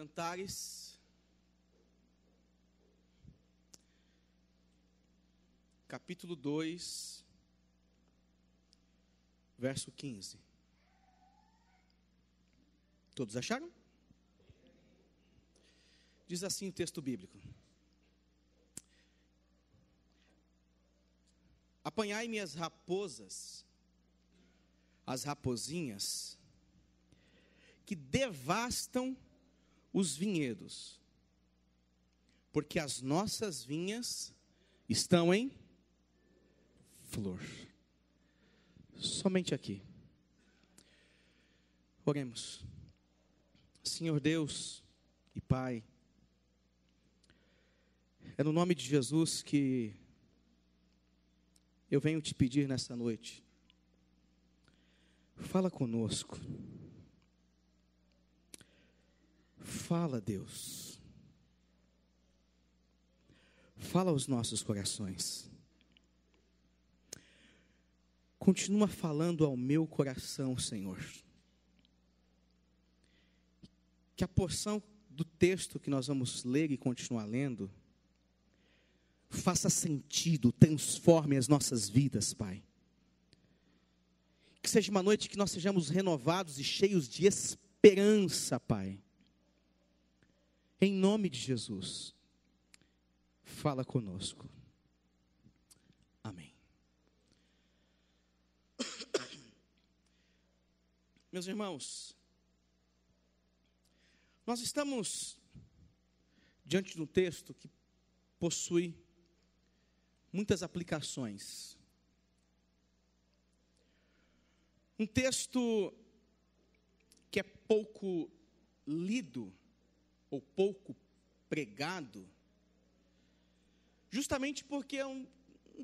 Cantares, capítulo 2, verso 15. Todos acharam? Diz assim o texto bíblico: apanhai-me as raposas, as rapozinhas, que devastam os vinhedos, porque as nossas vinhas estão em flor. Somente aqui. Oremos. Senhor Deus e Pai, é no nome de Jesus que eu venho te pedir nessa noite. Fala conosco. Fala, Deus. Fala aos nossos corações. Continua falando ao meu coração, Senhor. Que a porção do texto que nós vamos ler e continuar lendo faça sentido, transforme as nossas vidas, Pai. Que seja uma noite que nós sejamos renovados e cheios de esperança, Pai. Em nome de Jesus, fala conosco. Amém. Meus irmãos, nós estamos diante de um texto que possui muitas aplicações. Um texto que é pouco lido ou pouco pregado, justamente porque é um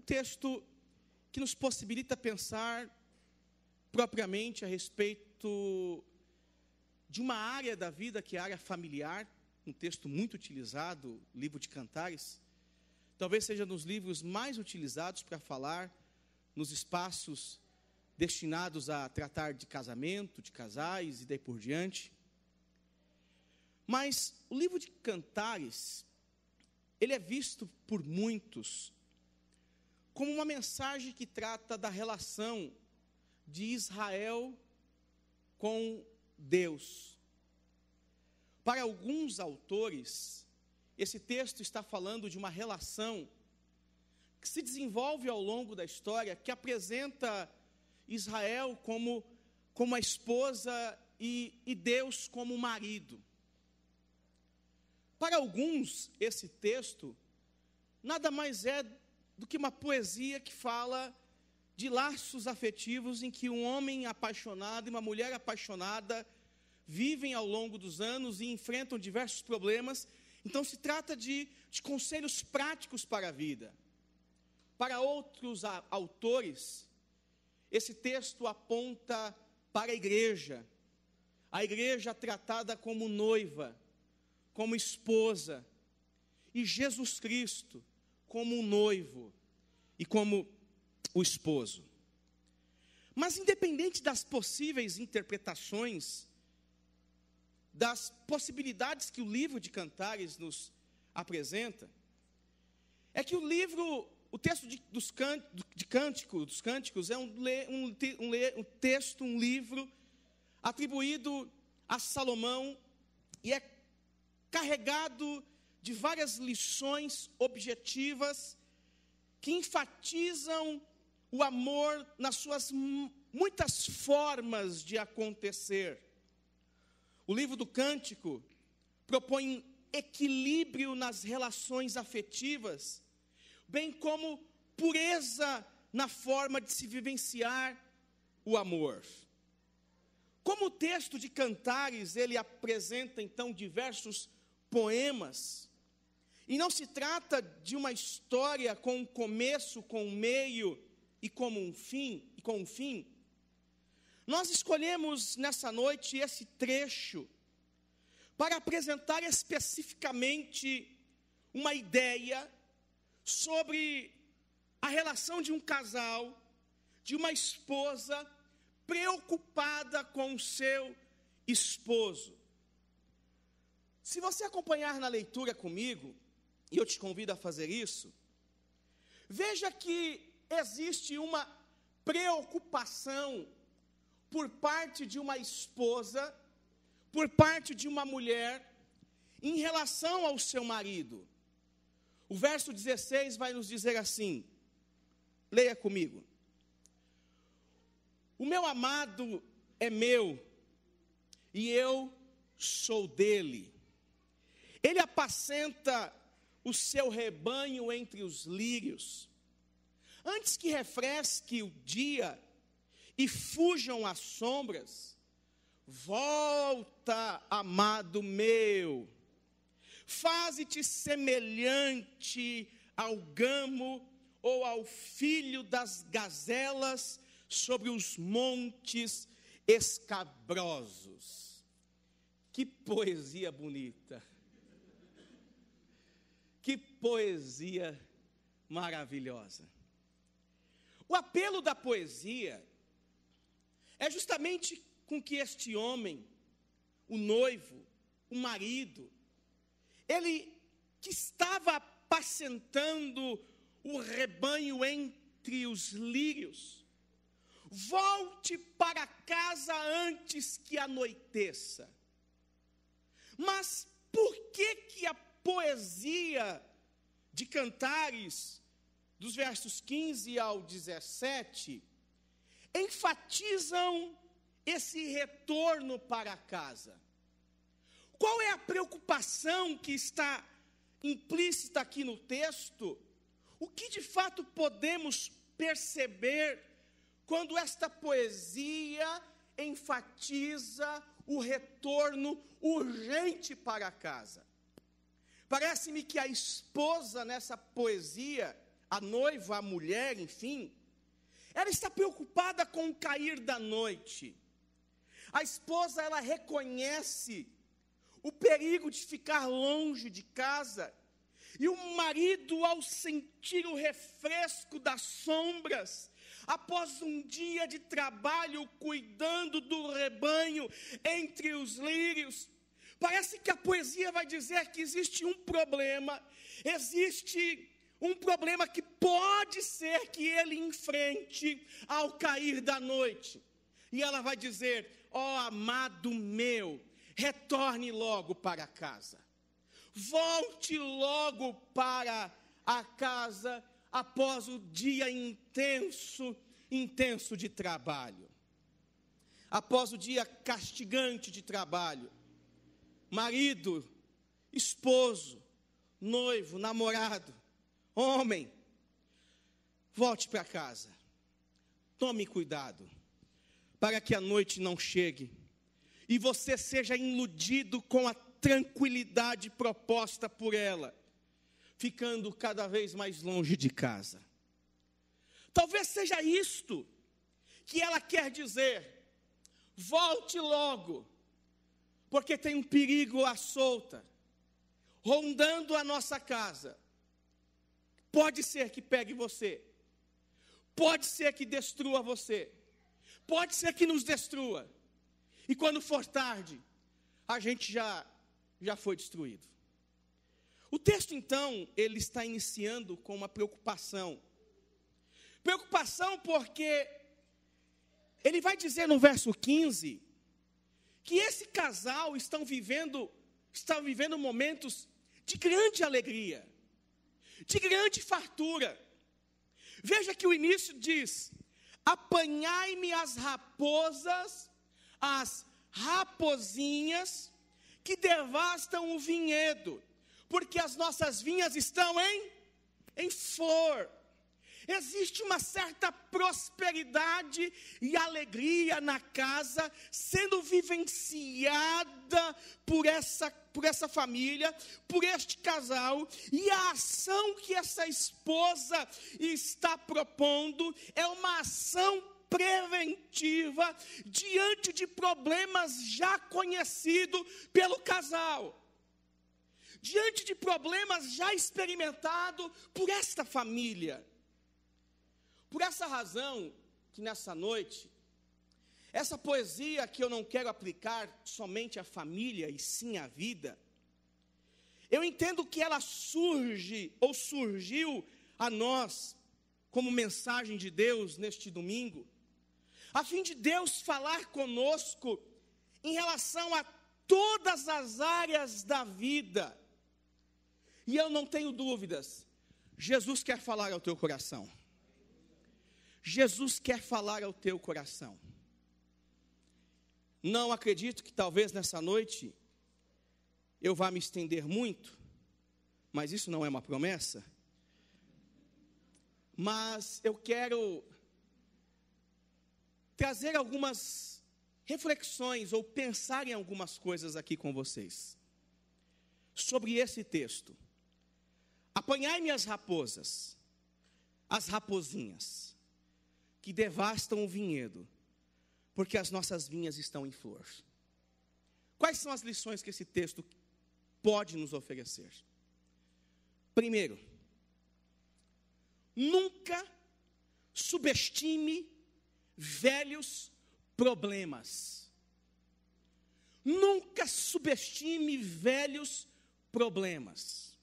texto que nos possibilita pensar propriamente a respeito de uma área da vida que é a área familiar, um texto muito utilizado, o livro de Cantares, talvez seja um dos livros mais utilizados para falar nos espaços destinados a tratar de casamento, de casais e daí por diante. Mas o livro de Cantares, ele é visto por muitos como uma mensagem que trata da relação de Israel com Deus. Para alguns autores, esse texto está falando de uma relação que se desenvolve ao longo da história, que apresenta Israel como a esposa e Deus como o marido. Para alguns, esse texto nada mais é do que uma poesia que fala de laços afetivos em que um homem apaixonado e uma mulher apaixonada vivem ao longo dos anos e enfrentam diversos problemas. Então se trata de conselhos práticos para a vida. Para outros autores, esse texto aponta para a igreja tratada como noiva, como esposa, e Jesus Cristo como um noivo e como o esposo. Mas independente das possíveis interpretações, das possibilidades que o livro de Cantares nos apresenta, é que o texto dos Cânticos é um livro atribuído a Salomão e é carregado de várias lições objetivas que enfatizam o amor nas suas muitas formas de acontecer. O livro do Cântico propõe equilíbrio nas relações afetivas, bem como pureza na forma de se vivenciar o amor. Como o texto de Cantares, ele apresenta então diversos poemas, e não se trata de uma história com um começo, com um meio e com um fim, nós escolhemos nessa noite esse trecho para apresentar especificamente uma ideia sobre a relação de um casal, de uma esposa preocupada com o seu esposo. Se você acompanhar na leitura comigo, e eu te convido a fazer isso, veja que existe uma preocupação por parte de uma esposa, por parte de uma mulher, em relação ao seu marido. O verso 16 vai nos dizer assim, leia comigo. O meu amado é meu, e eu sou dele. Ele apacenta o seu rebanho entre os lírios. Antes que refresque o dia e fujam as sombras, volta, amado meu, faze-te semelhante ao gamo ou ao filho das gazelas sobre os montes escabrosos. Que poesia bonita! Que poesia maravilhosa! O apelo da poesia é justamente com que este homem, o noivo, o marido, ele que estava apacentando o rebanho entre os lírios, volte para casa antes que anoiteça. Mas por que a poesia de Cantares, dos versos 15 ao 17, enfatizam esse retorno para casa? Qual é a preocupação que está implícita aqui no texto? O que de fato podemos perceber quando esta poesia enfatiza o retorno urgente para casa? Parece-me que a esposa nessa poesia, a noiva, a mulher, enfim, ela está preocupada com o cair da noite. A esposa, ela reconhece o perigo de ficar longe de casa, e o marido, ao sentir o refresco das sombras, após um dia de trabalho cuidando do rebanho entre os lírios, parece que a poesia vai dizer que existe um problema que pode ser que ele enfrente ao cair da noite. E ela vai dizer: ó amado meu, retorne logo para casa. Volte logo para a casa após o dia intenso de trabalho. Após o dia castigante de trabalho. Marido, esposo, noivo, namorado, homem, volte para casa. Tome cuidado, para que a noite não chegue e você seja iludido com a tranquilidade proposta por ela, ficando cada vez mais longe de casa. Talvez seja isto que ela quer dizer: volte logo, porque tem um perigo à solta, rondando a nossa casa. Pode ser que pegue você, pode ser que destrua você, pode ser que nos destrua, e quando for tarde, a gente já foi destruído. O texto, então, ele está iniciando com uma preocupação. Preocupação porque ele vai dizer no verso 15, que esse casal está vivendo momentos de grande alegria, de grande fartura. Veja que o início diz: apanhai-me as raposas, as rapozinhas que devastam o vinhedo, porque as nossas vinhas estão em flor. Existe uma certa prosperidade e alegria na casa, sendo vivenciada por essa família, por este casal, e a ação que essa esposa está propondo é uma ação preventiva diante de problemas já conhecidos pelo casal, diante de problemas já experimentados por esta família. Por essa razão, que nessa noite, essa poesia que eu não quero aplicar somente à família e sim à vida, eu entendo que ela surge, ou surgiu a nós, como mensagem de Deus neste domingo, a fim de Deus falar conosco em relação a todas as áreas da vida. E eu não tenho dúvidas, Jesus quer falar ao teu coração. Jesus quer falar ao teu coração. Não acredito que talvez nessa noite eu vá me estender muito, mas isso não é uma promessa. Mas eu quero trazer algumas reflexões ou pensar em algumas coisas aqui com vocês sobre esse texto. Apanhai-me as raposas, as raposinhas, que devastam o vinhedo, porque as nossas vinhas estão em flor. Quais são as lições que esse texto pode nos oferecer? Primeiro, nunca subestime velhos problemas. Nunca subestime velhos problemas.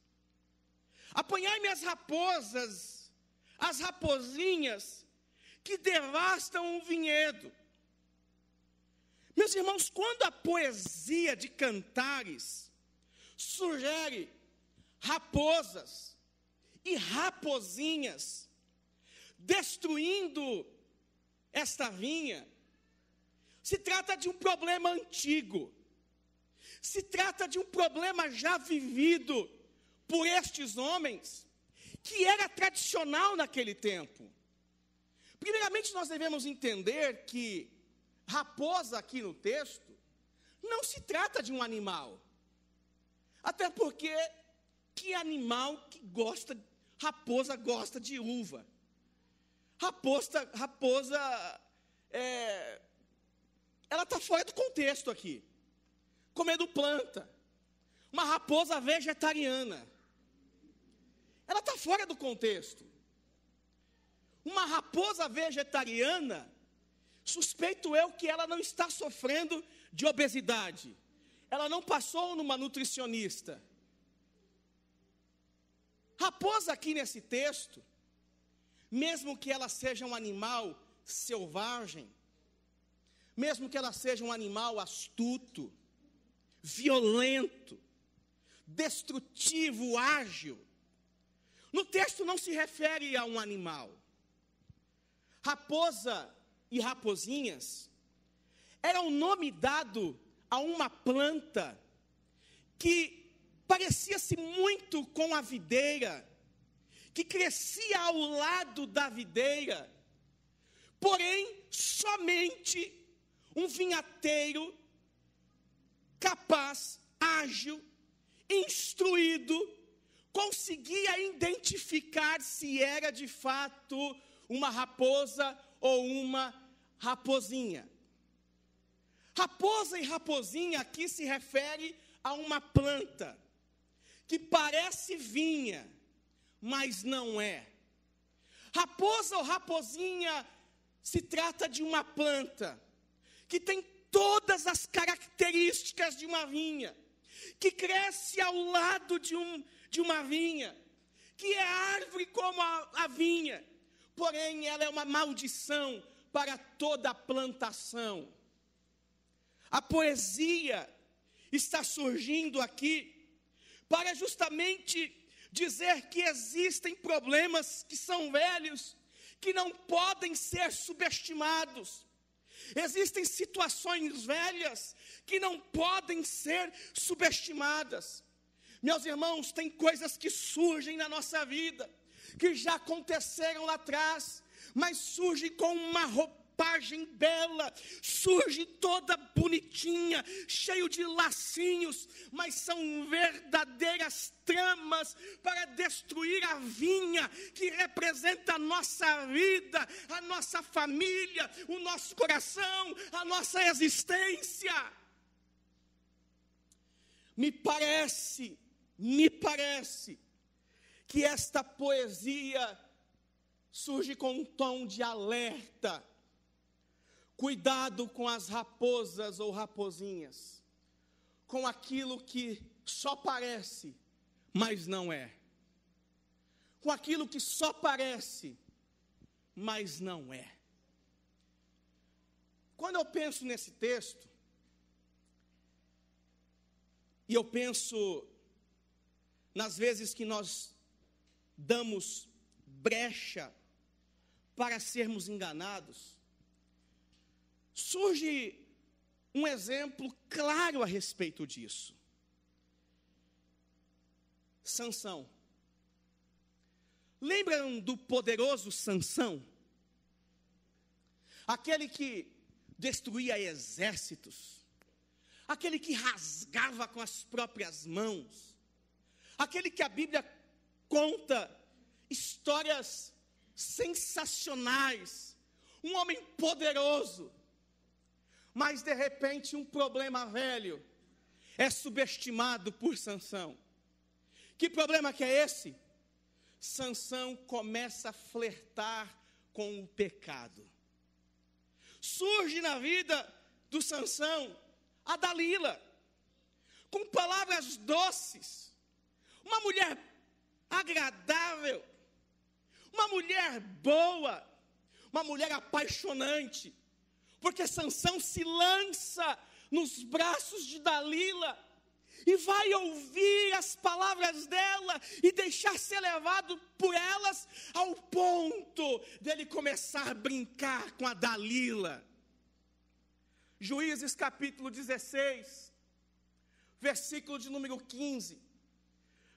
Apanhai-me as raposas, as raposinhas que devastam o vinhedo. Meus irmãos, quando a poesia de Cantares sugere raposas e raposinhas destruindo esta vinha, se trata de um problema antigo, se trata de um problema já vivido por estes homens, que era tradicional naquele tempo. Primeiramente, nós devemos entender que raposa aqui no texto não se trata de um animal, até porque que animal que raposa gosta de uva? Raposa ela está fora do contexto aqui, comendo planta. Uma raposa vegetariana, ela está fora do contexto. Uma raposa vegetariana, suspeito eu que ela não está sofrendo de obesidade, ela não passou numa nutricionista. Raposa aqui nesse texto, mesmo que ela seja um animal selvagem, mesmo que ela seja um animal astuto, violento, destrutivo, ágil, no texto não se refere a um animal. Raposa e raposinhas era o nome dado a uma planta que parecia-se muito com a videira, que crescia ao lado da videira, porém somente um vinhateiro capaz, ágil, instruído, conseguia identificar se era de fato uma raposa ou uma raposinha. Raposa e raposinha aqui se refere a uma planta que parece vinha, mas não é. Raposa ou raposinha se trata de uma planta que tem todas as características de uma vinha, que cresce ao lado de uma vinha, que é árvore como a vinha, porém ela é uma maldição para toda a plantação. A poesia está surgindo aqui para justamente dizer que existem problemas que são velhos, que não podem ser subestimados. Existem situações velhas que não podem ser subestimadas. Meus irmãos, tem coisas que surgem na nossa vida, que já aconteceram lá atrás, mas surgem com uma roupagem bela, surge toda bonitinha, cheio de lacinhos, mas são verdadeiras tramas para destruir a vinha que representa a nossa vida, a nossa família, o nosso coração, a nossa existência. Me parece que esta poesia surge com um tom de alerta. Cuidado com as raposas ou raposinhas, com aquilo que só parece, mas não é. Com aquilo que só parece, mas não é. Quando eu penso nesse texto, e eu penso nas vezes que nós damos brecha para sermos enganados, surge um exemplo claro a respeito disso. Sansão. Lembram do poderoso Sansão? Aquele que destruía exércitos, aquele que rasgava com as próprias mãos, aquele que a Bíblia conta histórias sensacionais, um homem poderoso, mas de repente um problema velho é subestimado por Sansão. Que problema que é esse? Sansão começa a flertar com o pecado. Surge na vida do Sansão a Dalila, com palavras doces, uma mulher agradável, uma mulher boa, uma mulher apaixonante, porque Sansão se lança nos braços de Dalila e vai ouvir as palavras dela e deixar ser levado por elas ao ponto dele começar a brincar com a Dalila. Juízes capítulo 16, versículo de número 15,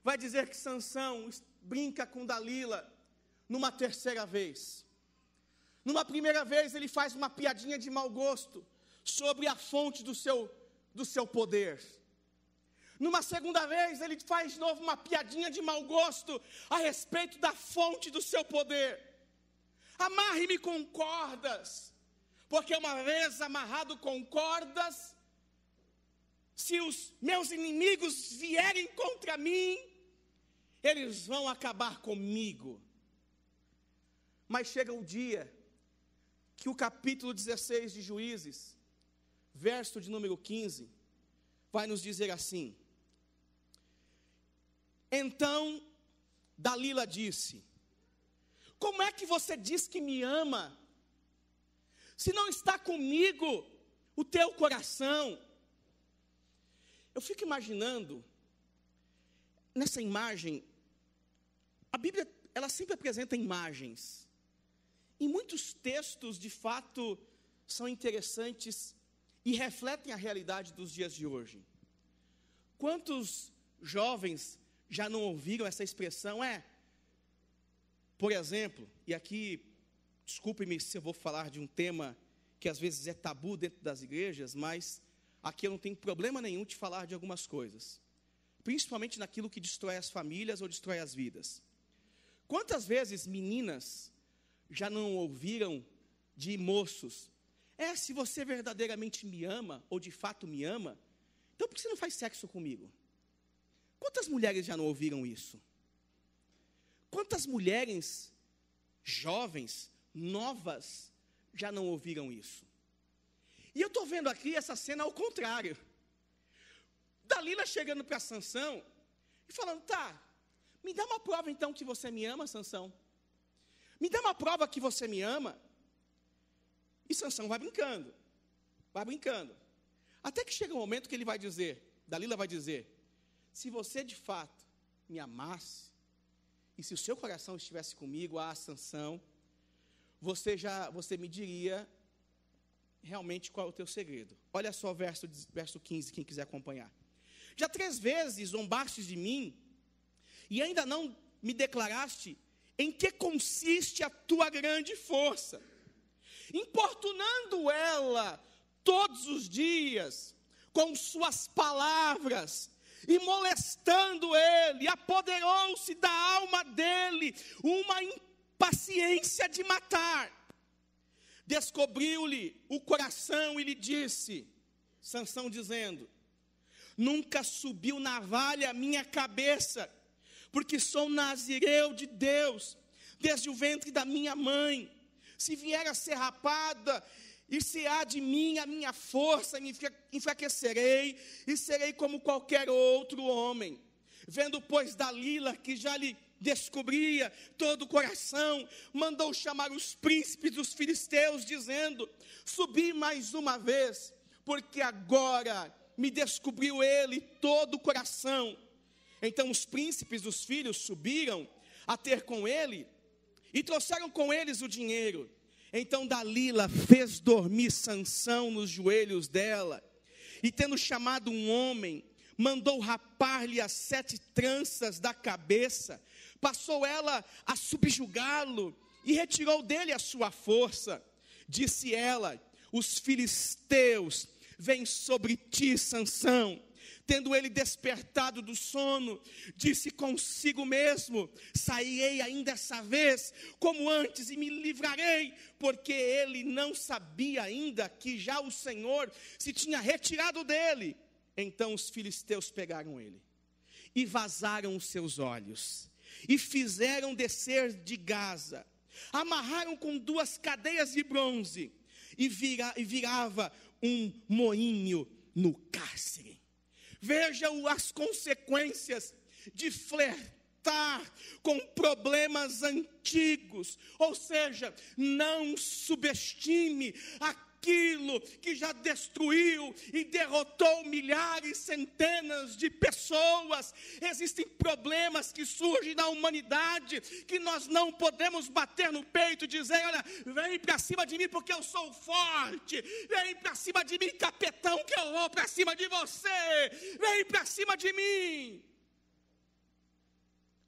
vai dizer que Sansão brinca com Dalila numa terceira vez. Numa primeira vez ele faz uma piadinha de mau gosto sobre a fonte do seu poder. Numa segunda vez ele faz de novo uma piadinha de mau gosto a respeito da fonte do seu poder. Amarre-me com cordas, porque uma vez amarrado com cordas, se os meus inimigos vierem contra mim, eles vão acabar comigo. Mas chega o dia que o capítulo 16 de Juízes, verso de número 15, vai nos dizer assim: então Dalila disse: como é que você diz que me ama, se não está comigo o teu coração? Eu fico imaginando, nessa imagem, a Bíblia, ela sempre apresenta imagens, e muitos textos, de fato, são interessantes e refletem a realidade dos dias de hoje. Quantos jovens já não ouviram essa expressão? Por exemplo, e aqui, desculpe-me se eu vou falar de um tema que às vezes é tabu dentro das igrejas, mas aqui eu não tenho problema nenhum de falar de algumas coisas, principalmente naquilo que destrói as famílias ou destrói as vidas. Quantas vezes meninas já não ouviram de moços: se você verdadeiramente me ama, ou de fato me ama, então por que você não faz sexo comigo? Quantas mulheres já não ouviram isso? Quantas mulheres jovens, novas, já não ouviram isso? E eu estou vendo aqui essa cena ao contrário. Dalila chegando para Sansão e falando: me dá uma prova então que você me ama, Sansão. Me dá uma prova que você me ama. E Sansão vai brincando. Até que chega um momento que ele vai dizer, Dalila vai dizer: se você de fato me amasse, e se o seu coração estivesse comigo, Sansão, você me diria realmente qual é o teu segredo. Olha só o verso 15, quem quiser acompanhar. Já 3 vezes zombastes de mim, e ainda não me declaraste em que consiste a tua grande força, importunando ela todos os dias com suas palavras e molestando ele. Apoderou-se da alma dele uma impaciência de matar. Descobriu-lhe o coração e lhe disse, Sansão dizendo: nunca subiu navalha a minha cabeça, porque sou nazireu de Deus, desde o ventre da minha mãe. Se vier a ser rapada, e se há de mim a minha força, me enfraquecerei, e serei como qualquer outro homem. Vendo, pois, Dalila, que já lhe descobria todo o coração, mandou chamar os príncipes dos filisteus, dizendo: subi mais uma vez, porque agora me descobriu ele todo o coração. Então os príncipes dos filhos subiram a ter com ele, e trouxeram com eles o dinheiro. Então Dalila fez dormir Sansão nos joelhos dela, e tendo chamado um homem, mandou rapar-lhe as 7 tranças da cabeça, passou ela a subjugá-lo, e retirou dele a sua força. Disse ela: os filisteus vêm sobre ti, Sansão. Tendo ele despertado do sono, disse consigo mesmo: sairei ainda essa vez, como antes, e me livrarei, porque ele não sabia ainda que já o Senhor se tinha retirado dele. Então os filisteus pegaram ele, e vazaram os seus olhos, e fizeram descer de Gaza, amarraram com 2 cadeias de bronze, e virava um moinho no cárcere. Vejam as consequências de flertar com problemas antigos. Ou seja, não subestime aquilo que já destruiu e derrotou milhares, centenas de pessoas. Existem problemas que surgem na humanidade que nós não podemos bater no peito e dizer: olha, vem para cima de mim porque eu sou forte, vem para cima de mim, capetão, que eu vou para cima de você, vem para cima de mim.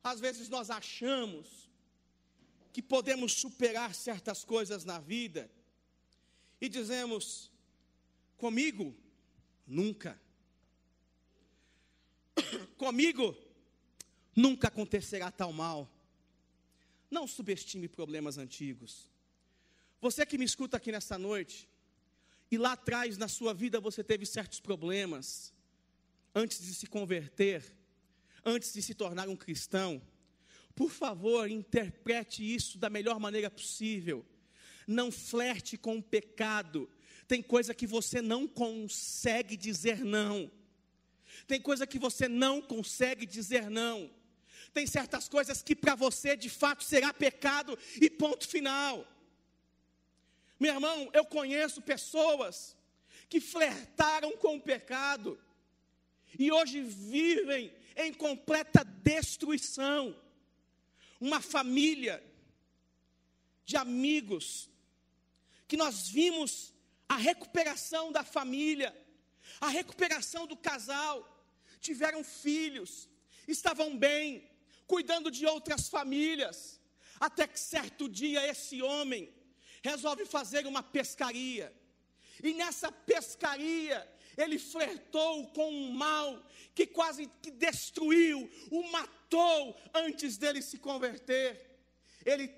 Às vezes nós achamos que podemos superar certas coisas na vida e dizemos: comigo, nunca. Comigo, nunca acontecerá tal mal. Não subestime problemas antigos. Você que me escuta aqui nesta noite, e lá atrás na sua vida você teve certos problemas, antes de se converter, antes de se tornar um cristão, por favor, interprete isso da melhor maneira possível. Não flerte com o pecado. Tem coisa que você não consegue dizer não. Tem coisa que você não consegue dizer não. Tem certas coisas que para você de fato será pecado e ponto final. Meu irmão, eu conheço pessoas que flertaram com o pecado e hoje vivem em completa destruição. Uma família de amigos que nós vimos a recuperação da família, a recuperação do casal, tiveram filhos, estavam bem, cuidando de outras famílias, até que certo dia esse homem resolve fazer uma pescaria, e nessa pescaria ele flertou com um mal que quase que destruiu, o matou antes dele se converter. Ele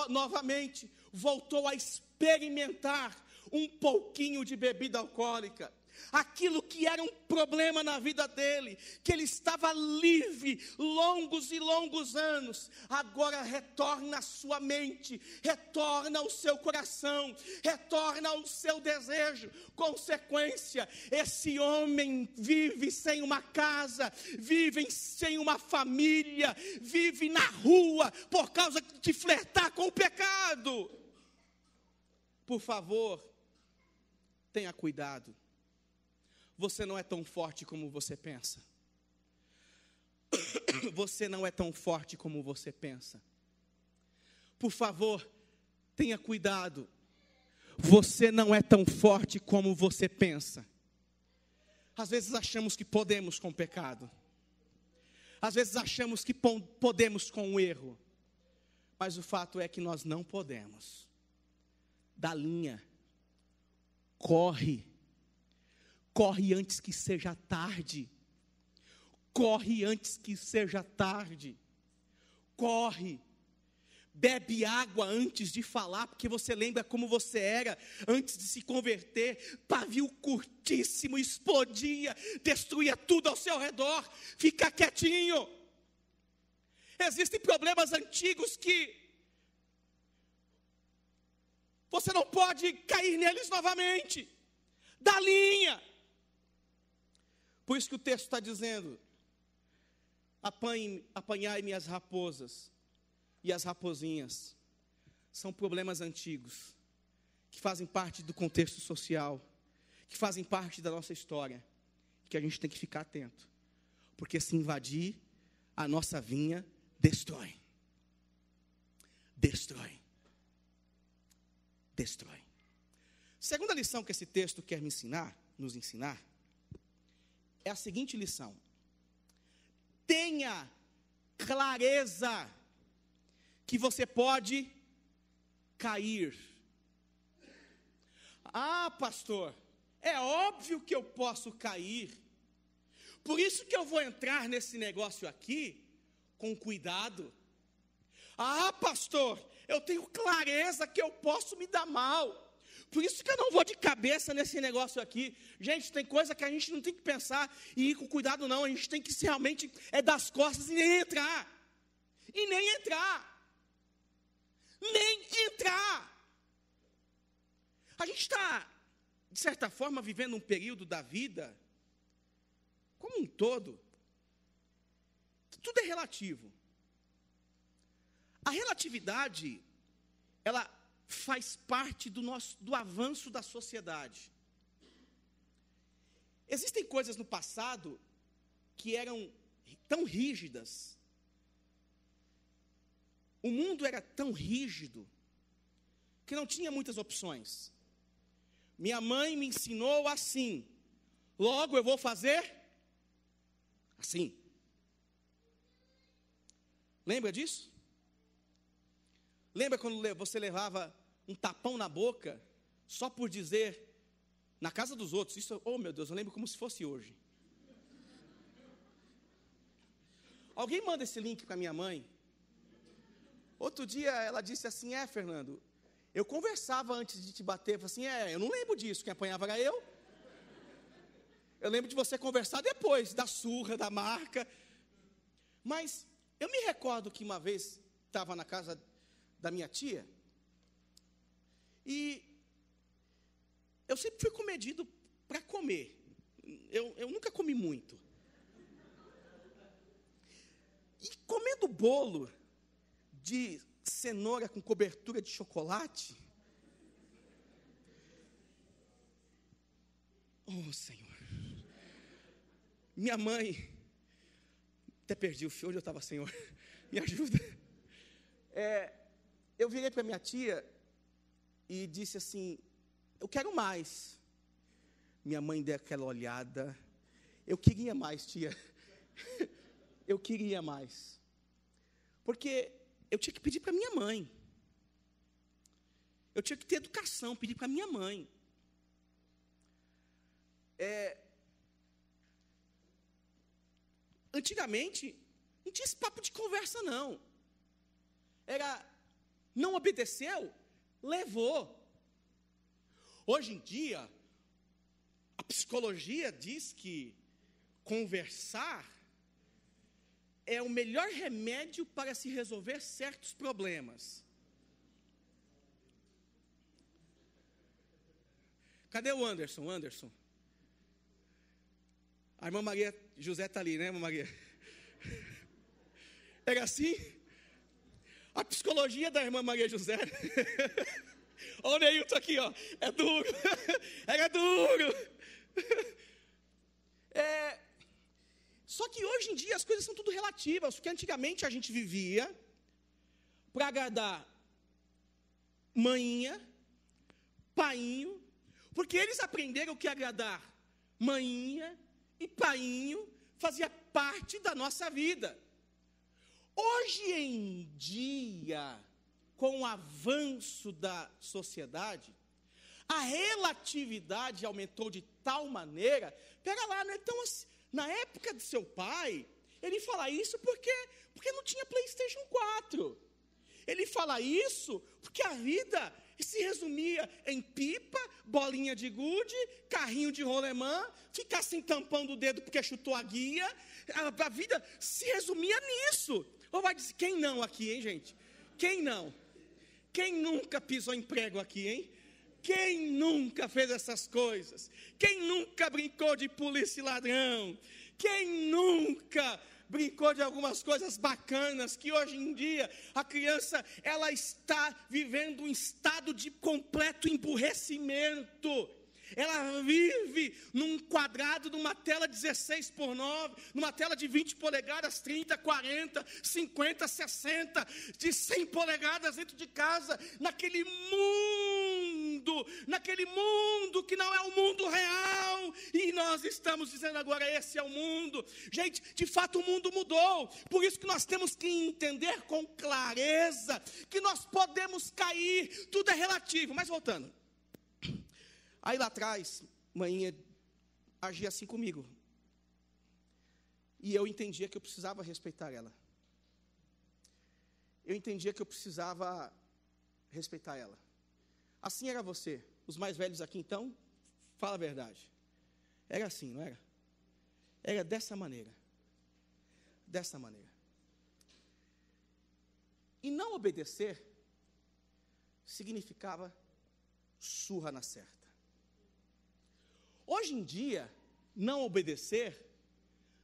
novamente voltou a experimentar um pouquinho de bebida alcoólica. Aquilo que era um problema na vida dele, que ele estava livre longos e longos anos, agora retorna à sua mente, retorna ao seu coração, retorna ao seu desejo. Consequência, esse homem vive sem uma casa, vive sem uma família, vive na rua por causa de flertar com o pecado. Por favor, tenha cuidado. Você não é tão forte como você pensa. Você não é tão forte como você pensa. Por favor, tenha cuidado. Você não é tão forte como você pensa. Às vezes achamos que podemos com o pecado. Às vezes achamos que podemos com o erro. Mas o fato é que nós não podemos. Dá linha. Corre antes que seja tarde. Corre antes que seja tarde. Corre. Bebe água antes de falar, porque você lembra como você era antes de se converter. Pavio curtíssimo, explodia, destruía tudo ao seu redor. Fica quietinho. Existem problemas antigos que você não pode cair neles novamente. Dá linha. Por isso que o texto está dizendo: apanhai-me as raposas e as raposinhas. São problemas antigos, que fazem parte do contexto social, que fazem parte da nossa história, que a gente tem que ficar atento, porque se invadir a nossa vinha, destrói. Destrói. Destrói. Segunda lição que esse texto quer nos ensinar, é a seguinte lição: tenha clareza que você pode cair. Ah, pastor, é óbvio que eu posso cair, por isso que eu vou entrar nesse negócio aqui com cuidado. Ah, pastor, eu tenho clareza que eu posso me dar mal, por isso que eu não vou de cabeça nesse negócio aqui. Gente, tem coisa que a gente não tem que pensar e ir com cuidado não, a gente tem que realmente dar as costas e nem entrar. E nem entrar. Nem entrar. A gente está, de certa forma, vivendo um período da vida, como um todo, que tudo é relativo. A relatividade, ela faz parte do avanço da sociedade. Existem coisas no passado que eram tão rígidas. O mundo era tão rígido que não tinha muitas opções. Minha mãe me ensinou assim, logo eu vou fazer assim. Lembra disso? Lembra quando você levava um tapão na boca só por dizer na casa dos outros? Isso, oh meu Deus, eu lembro como se fosse hoje. Alguém manda esse link para minha mãe? Outro dia ela disse assim: Fernando, eu conversava antes de te bater. Eu falei assim: eu não lembro disso, quem apanhava era eu. Eu lembro de você conversar depois, da surra, da marca. Mas eu me recordo que uma vez estava na casa da minha tia, e eu sempre fui comedido para comer. Eu nunca comi muito. E comendo bolo de cenoura com cobertura de chocolate. Oh, Senhor. Minha mãe, até perdi o fio, onde eu estava, Senhor? Me ajuda. Eu virei para minha tia e disse assim: eu quero mais. Minha mãe deu aquela olhada. Eu queria mais, tia. Eu queria mais. Porque eu tinha que pedir para minha mãe. Eu tinha que ter educação, pedir para minha mãe. Antigamente, não tinha esse papo de conversa, não. Não obedeceu, levou. Hoje em dia, a psicologia diz que conversar é o melhor remédio para se resolver certos problemas. Cadê o Anderson? Anderson. A irmã Maria José está ali, né, irmã Maria? Era assim? A psicologia da irmã Maria José. Olha o Neilton aqui, ó. É duro. Era duro. Só que hoje em dia as coisas são tudo relativas. Porque antigamente a gente vivia para agradar mãinha, painho, porque eles aprenderam que agradar mãinha e painho fazia parte da nossa vida. Hoje em dia, com o avanço da sociedade, a relatividade aumentou de tal maneira. Pega lá, não é tão assim. Na época do seu pai, ele fala isso porque não tinha PlayStation 4. Ele fala isso porque a vida se resumia em pipa, bolinha de gude, carrinho de rolemã, ficar sem tampando o dedo porque chutou a guia. A vida se resumia nisso. Ou vai dizer, quem não aqui, hein, gente? Quem não? Quem nunca pisou em prego aqui, hein? Quem nunca fez essas coisas? Quem nunca brincou de polícia e ladrão? Quem nunca brincou de algumas coisas bacanas, que hoje em dia a criança, ela está vivendo um estado de completo emburrecimento. Ela vive num quadrado, numa tela 16:9, numa tela de 20 polegadas, 30, 40, 50, 60, de 100 polegadas dentro de casa, naquele mundo que não é o mundo real, e nós estamos dizendo agora, esse é o mundo. Gente, de fato o mundo mudou, por isso que nós temos que entender com clareza, que nós podemos cair, tudo é relativo. Mas voltando, aí lá atrás, manhinha agia assim comigo. E eu entendia que eu precisava respeitar ela. Eu entendia que eu precisava respeitar ela. Assim era você. Os mais velhos aqui, então, fala a verdade. Era assim, não era? Era dessa maneira. Dessa maneira. E não obedecer significava surra na certa. Hoje em dia, não obedecer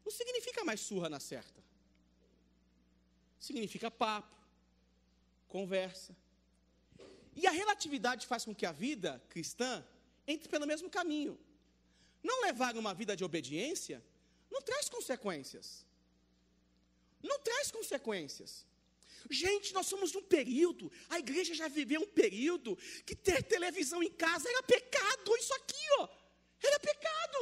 não significa mais surra na certa. Significa papo, conversa. E a relatividade faz com que a vida cristã entre pelo mesmo caminho. Não levar uma vida de obediência não traz consequências. Não traz consequências. Gente, nós somos de um período, a igreja já viveu um período que ter televisão em casa era pecado. Isso aqui, ó. Era pecado.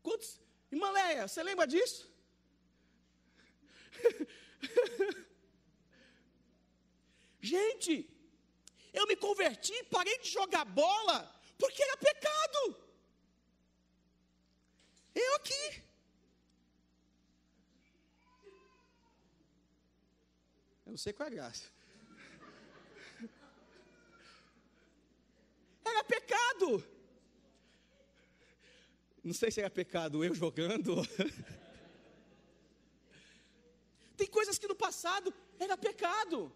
Quantos? Irmã Leia, você lembra disso? Gente, eu me converti e parei de jogar bola porque era pecado. Eu aqui. Eu não sei qual é a graça. Era pecado. Não sei se era pecado eu jogando. Tem coisas que no passado era pecado.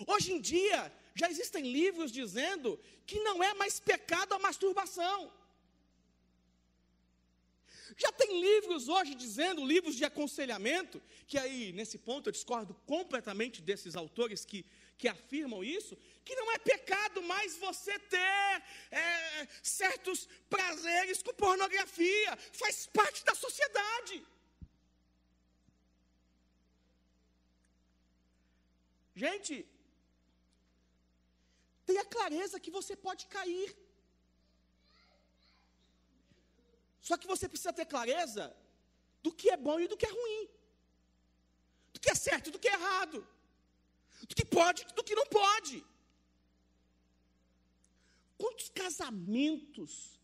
Hoje em dia, já existem livros dizendo que não é mais pecado a masturbação. Já tem livros hoje dizendo, livros de aconselhamento, que aí, nesse ponto, eu discordo completamente desses autores que afirmam isso, que não é pecado mais você ter certos prazeres com pornografia, faz parte da sociedade. Gente, tenha clareza que você pode cair. Só que você precisa ter clareza do que é bom e do que é ruim, do que é certo e do que é errado, do que pode e do que não pode. Quantos casamentos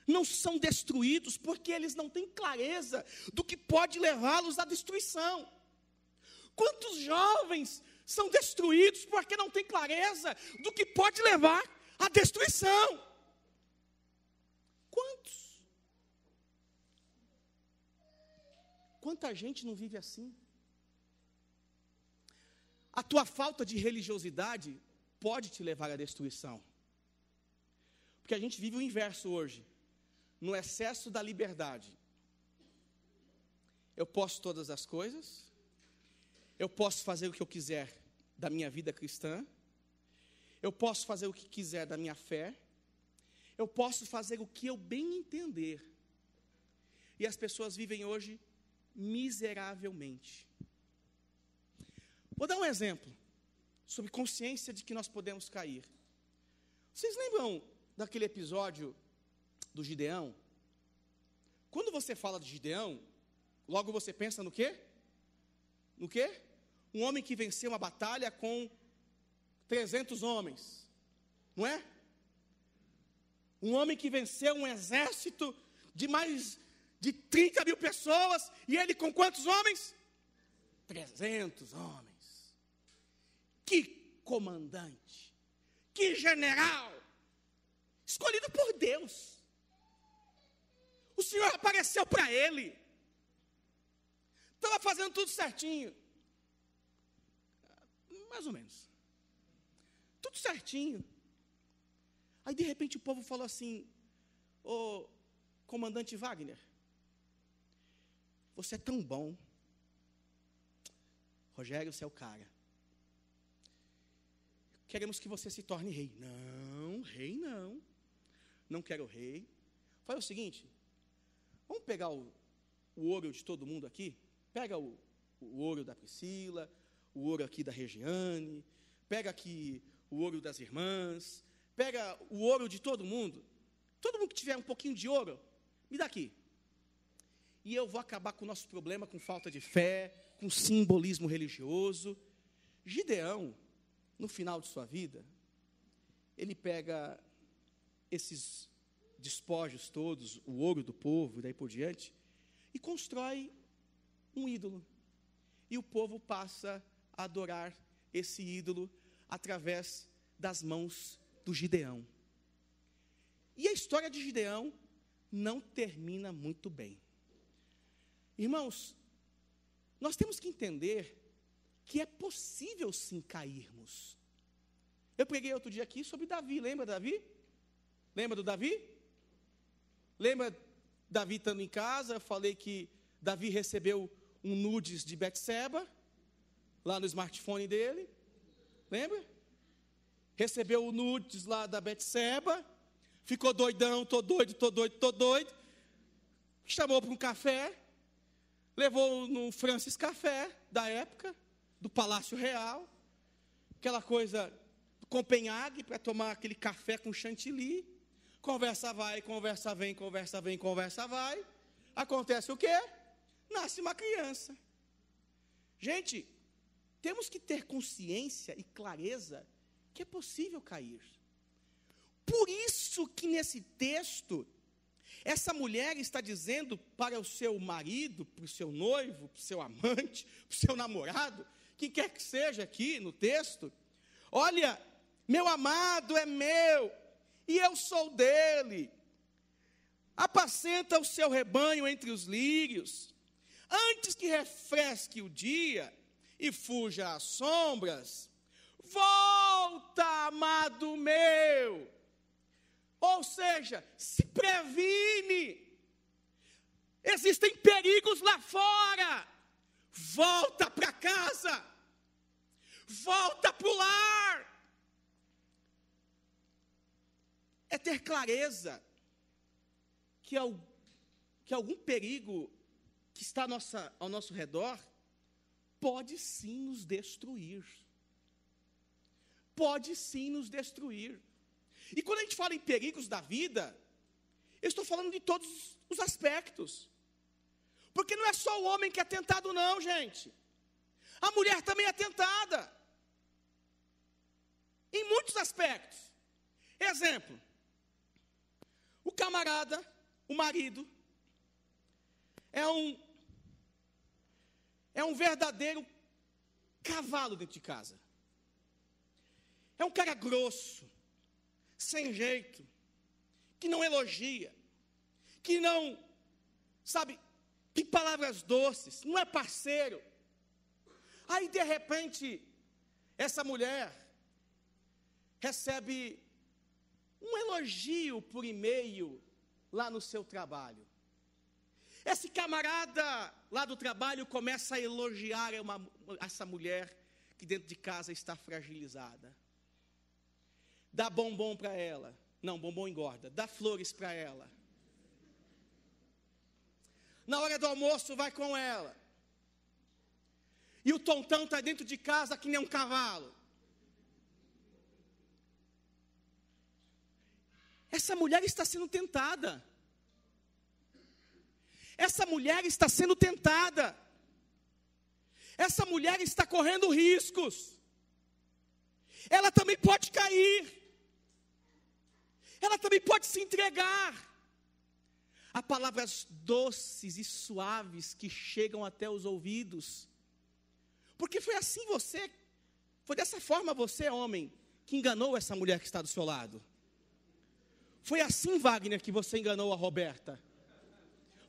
não são destruídos porque eles não têm clareza do que pode levá-los à destruição? Quantos jovens são destruídos porque não têm clareza do que pode levar à destruição? Quantos? Quanta gente não vive assim? A tua falta de religiosidade pode te levar à destruição. Porque a gente vive o inverso hoje. No excesso da liberdade. Eu posso todas as coisas. Eu posso fazer o que eu quiser da minha vida cristã. Eu posso fazer o que quiser da minha fé. Eu posso fazer o que eu bem entender. E as pessoas vivem hoje miseravelmente. Vou dar um exemplo sobre consciência de que nós podemos cair. Vocês lembram daquele episódio do Gideão? Quando você fala de Gideão, logo você pensa no quê? No quê? Um homem que venceu uma batalha com 300 homens, não é? Um homem que venceu um exército de mais de 30 mil pessoas, e ele com quantos homens? 300 homens. Que comandante, que general, escolhido por Deus. O Senhor apareceu para ele, estava fazendo tudo certinho, mais ou menos, tudo certinho. Aí de repente o povo falou assim: ô comandante Wagner, você é tão bom. Rogério, você é o cara. Queremos que você se torne rei. Não, rei não. Não quero rei. Faz o seguinte, vamos pegar o ouro de todo mundo aqui. Pega o ouro da Priscila, o ouro aqui da Regiane, pega aqui o ouro das irmãs, pega o ouro de todo mundo que tiver um pouquinho de ouro, me dá aqui. E eu vou acabar com o nosso problema, com falta de fé, com simbolismo religioso. Gideão, no final de sua vida, ele pega esses despojos todos, o ouro do povo, e daí por diante, e constrói um ídolo. E o povo passa a adorar esse ídolo através das mãos do Gideão. E a história de Gideão não termina muito bem. Irmãos, nós temos que entender que é possível sim cairmos. Eu preguei outro dia aqui sobre Davi, lembra Davi? Lembra do Davi? Lembra Davi estando em casa? Eu falei que Davi recebeu um nudes de Betseba, lá no smartphone dele, lembra? Recebeu o nudes lá da Betseba, ficou doidão, tô doido, chamou para um café, levou no Francis Café, da época, do Palácio Real, aquela coisa do Copenhague, para tomar aquele café com chantilly, conversa vai, conversa vem, conversa vai, acontece o quê? Nasce uma criança. Gente, temos que ter consciência e clareza que é possível cair. Por isso que nesse texto, essa mulher está dizendo para o seu marido, para o seu noivo, para o seu amante, para o seu namorado, quem quer que seja aqui no texto, olha, meu amado é meu, e eu sou dele, apacenta o seu rebanho entre os lírios, antes que refresque o dia e fuja as sombras, volta, amado meu. Ou seja, se previne. Existem perigos lá fora. Volta para casa. Volta para o lar. É ter clareza que algum perigo que está ao nosso redor pode sim nos destruir. Pode sim nos destruir. E quando a gente fala em perigos da vida, eu estou falando de todos os aspectos. Porque não é só o homem que é tentado não, gente. A mulher também é tentada. Em muitos aspectos. Exemplo. O camarada, o marido, é um verdadeiro cavalo dentro de casa. É um cara grosso, sem jeito, que não elogia, que não, sabe, tem palavras doces, não é parceiro. Aí, de repente, essa mulher recebe um elogio por e-mail lá no seu trabalho. Esse camarada lá do trabalho começa a elogiar essa mulher que dentro de casa está fragilizada. Dá bombom para ela. Não, bombom engorda. Dá flores para ela. Na hora do almoço vai com ela. E o tontão está dentro de casa que nem um cavalo. Essa mulher está sendo tentada. Essa mulher está sendo tentada. Essa mulher está correndo riscos. Ela também pode cair. Ela também pode se entregar. Há palavras doces e suaves que chegam até os ouvidos. Porque foi dessa forma você, homem, que enganou essa mulher que está do seu lado. Foi assim, Wagner, que você enganou a Roberta.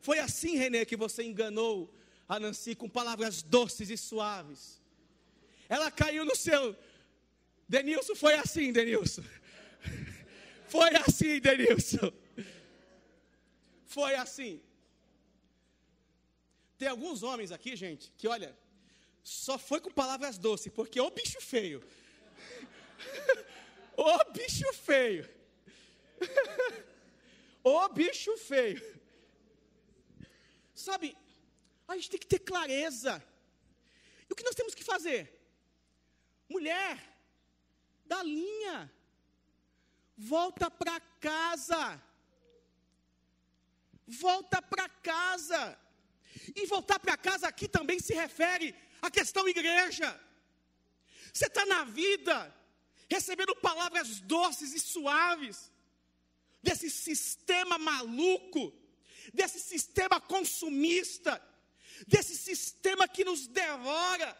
Foi assim, Renê, que você enganou a Nancy com palavras doces e suaves. Ela caiu no seu... Denilson, foi assim, Denilson. Foi assim, Denilson. Foi assim. Tem alguns homens aqui, gente, que olha, só foi com palavras doces, porque ô bicho feio. Ô bicho feio. Ô bicho feio. Sabe, a gente tem que ter clareza. E o que nós temos que fazer? Mulher, da linha, volta para casa. Volta para casa. E voltar para casa aqui também se refere à questão igreja. Você está na vida, recebendo palavras doces e suaves, desse sistema maluco, desse sistema consumista, desse sistema que nos devora,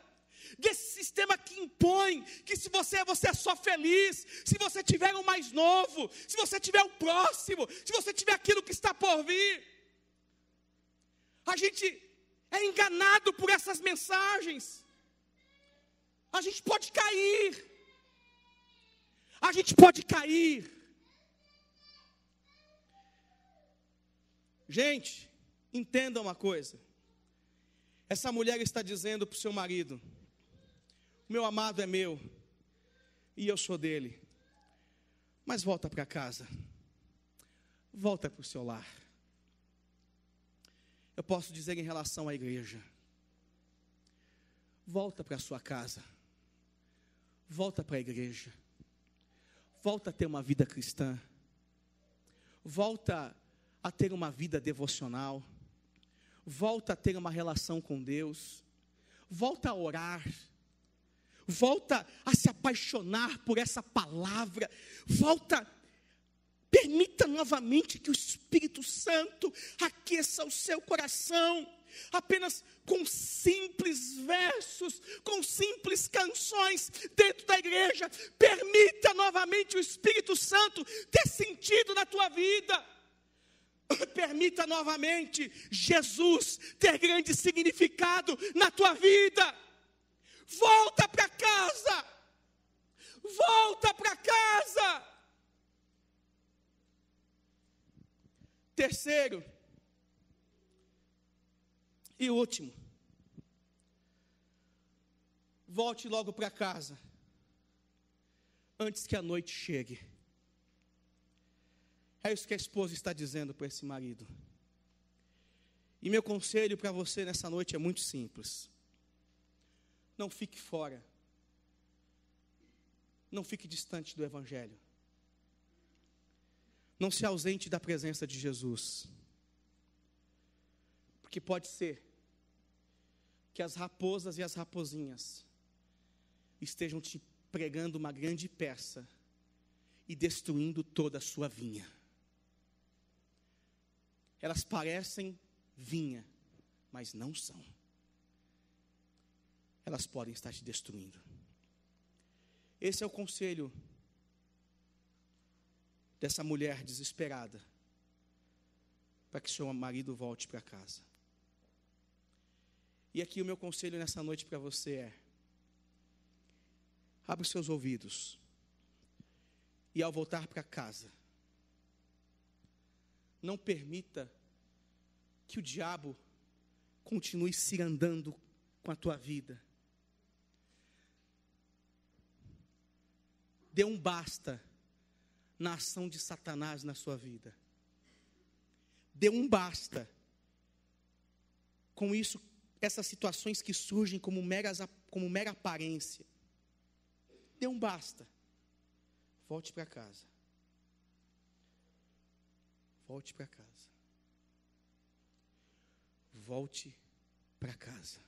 desse sistema que impõe que se você é só feliz, se você tiver o mais novo, se você tiver o próximo, se você tiver aquilo que está por vir. A gente é enganado por essas mensagens. A gente pode cair. A gente pode cair. Gente, entenda uma coisa. Essa mulher está dizendo para o seu marido: o meu amado é meu e eu sou dele. Mas volta para casa. Volta para o seu lar. Eu posso dizer em relação à igreja: volta para a sua casa. Volta para a igreja. Volta a ter uma vida cristã. Volta a ter uma vida devocional. Volta a ter uma relação com Deus. Volta a orar. Volta a se apaixonar por essa palavra. Volta, permita novamente que o Espírito Santo aqueça o seu coração. Apenas com simples versos, com simples canções dentro da igreja. Permita novamente o Espírito Santo ter sentido na tua vida. Permita novamente Jesus ter grande significado na tua vida. Volta para casa. Volta para casa. Terceiro e último, volte logo para casa, antes que a noite chegue. É isso que a esposa está dizendo para esse marido. E meu conselho para você nessa noite é muito simples: não fique fora, não fique distante do Evangelho, não se ausente da presença de Jesus, porque pode ser que as raposas e as raposinhas estejam te pregando uma grande peça e destruindo toda a sua vinha. Elas parecem vinha, mas não são. Elas podem estar te destruindo. Esse é o conselho dessa mulher desesperada, para que seu marido volte para casa. E aqui o meu conselho nessa noite para você é: abra os seus ouvidos, e ao voltar para casa, não permita que o diabo continue se andando com a tua vida. Dê um basta na ação de Satanás na sua vida. Dê um basta com isso, essas situações que surgem como mera aparência. Dê um basta. Volte para casa. Volte para casa. Volte para casa.